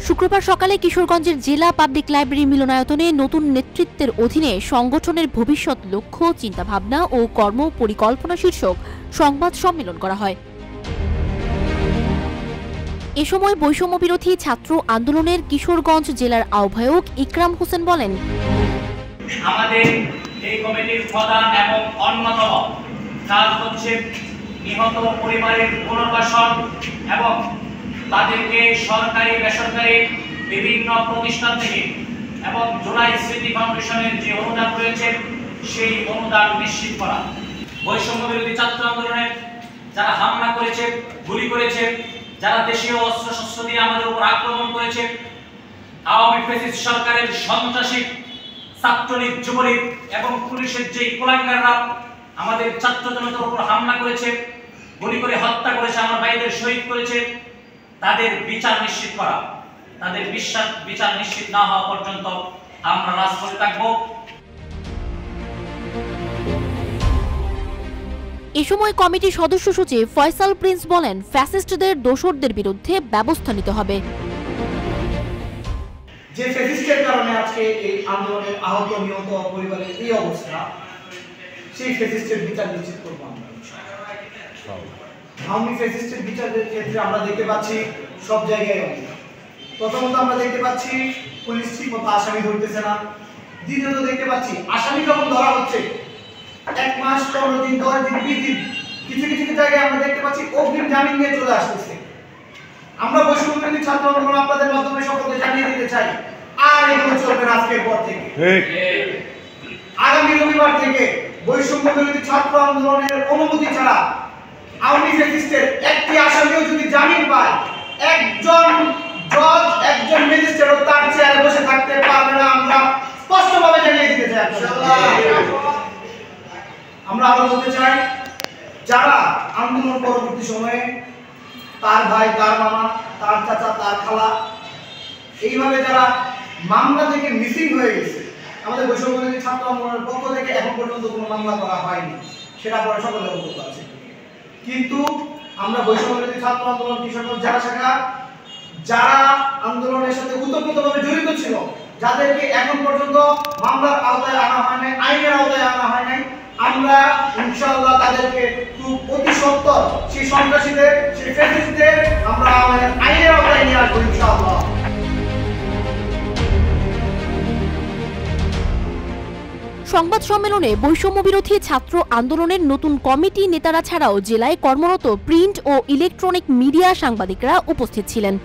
শুক্রবার সকালে কিশোরগঞ্জের জেলা পাবলিক লাইব্রেরি মিলনায়তনে নতুন নেতৃত্বের অধীনে সংগঠনের ভবিষ্যৎ লক্ষ্য, চিন্তাভাবনা ও কর্ম পরিকল্পনা শীর্ষক সংবাদ সম্মেলন করা হয়। এ সময় বৈষম্য বিরোধী ছাত্র আন্দোলনের কিশোরগঞ্জ জেলার আহ্বায়ক ইকরাম হোসেন বলেন, আমাদের এই কমিটির প্রধান এবং অন্যতম কাজ হচ্ছে নিহত পরিবারের পুনর্বাসন এবং তাদেরকে সরকারি বেসরকারি বিভিন্ন প্রতিষ্ঠান থেকে এবং জুলাই স্মৃতি ফাউন্ডেশনের যে অনুদান রয়েছে সেই অনুদান নিশ্চিত করা। বৈষম্য বিরোধী ছাত্র আন্দোলনে যারা হামলা করেছে, গুলি করেছে, যারা দেশীয় অস্ত্রশস্ত্র দিয়ে আমাদের উপর আক্রমণ করেছে, আওয়ামী ফ্যাসিস্ট সরকারের সন্ত্রাসী ছাত্রলীগ, যুবলীগ এবং পুলিশের যে কুলাঙ্গাররা আমাদের ছাত্র জনতার উপর হামলা করেছে, গুলি করে হত্যা করেছে, আমার ভাইদের শহীদ করেছে, তাদের বিচার নিশ্চিত করা। তাদের বিচার নিশ্চিত না হওয়া পর্যন্ত আমরা রাজপথে থাকব। এ সময় কমিটির সদস্য সচিব ফয়সাল প্রিন্স বলেন, ফ্যাসিস্টদের দোসরদের বিরুদ্ধে ব্যবস্থা নিতে হবে। যে ফ্যাসিস্টের কারণে আজকে এই আন্দোলনের আহত নিহত পরিবারের এই অবস্থা, সেই ফ্যাসিস্টের বিচার নিশ্চিত করবো আমরা। আওয়ামী ফ্যাসিস্টের বিচারের ক্ষেত্রে আমরা দেখতে পাচ্ছি সব জায়গায় প্রথমত আমরা দেখতে পাচ্ছি পুলিশ ঠিক মতো আসামি ধরতেছে না। দ্বিতীয়ত দেখতে পাচ্ছি আসামি যখন ধরা হচ্ছে 1 মাস 15 দিন 10 দিন 20 দিন কিছু কিছু জায়গায় আমরা দেখতে পাচ্ছি অগ্রিম জামিন নিয়ে চলে আসতেছে। আমরা বৈষম্য বিরোধী ছাত্র আন্দোলন আপনাদের মাধ্যমে সকলকে জানিয়ে দিতে চাই, আর এগুলো চলবে না। আজকের পর থেকে আগামী রবিবার থেকে বৈষম্য বিরোধী ছাত্র আন্দোলনের অনুমতি ছাড়া আওয়ামী ফ্যাসিস্টের একটি আসামিও যদি জামিন পায়, একজন জজ একজন ম্যাজিস্ট্রেট তার চেয়ারে বসে থাকতে পারবে না। আমরা স্পষ্টভাবে জানিয়ে দিতে চাই। আমরা আরো বলতে চাই, যারা আন্দোলন পরবর্তী সময়ে তার ভাই, তার মামা, তার চাচা, তার খালা এইভাবে যারা মামলা থেকে মিসিং হয়ে গেছে, আমাদের বৈষম্য বিরোধী ছাত্র আন্দোলনের পক্ষ থেকে এখন পর্যন্ত কোনো মামলা করা হয়নি, সেটা পরে সকলে অবগত আছে। কিন্তু আমরা বৈষম্য বিরোধী ছাত্র আন্দোলন কিশোরগঞ্জ জেলা শাখা যারা আন্দোলনের সাথে ওতপ্রোতভাবে জড়িত ছিল, যাদেরকে এখন পর্যন্ত মামলার আওতায় আনা হয় নাই, আইনের আওতায় আনা হয় নাই, আমরা ইনশাআল্লাহ তাদেরকে খুব অতি সত্বর সেই সন্ত্রাসীদের, সেই ফ্যাসিস্টদের আমরা আইনের আওতায় নিয়ে আসবো ইনশাআল্লাহ। সংবাদ সম্মেলনে বৈষম্য বিরোধী ছাত্র আন্দোলনের নতুন কমিটি নেতারা ছাড়াও জেলায় কর্মরত প্রিন্ট ও ইলেকট্রনিক মিডিয়া সাংবাদিকরা উপস্থিত ছিলেন।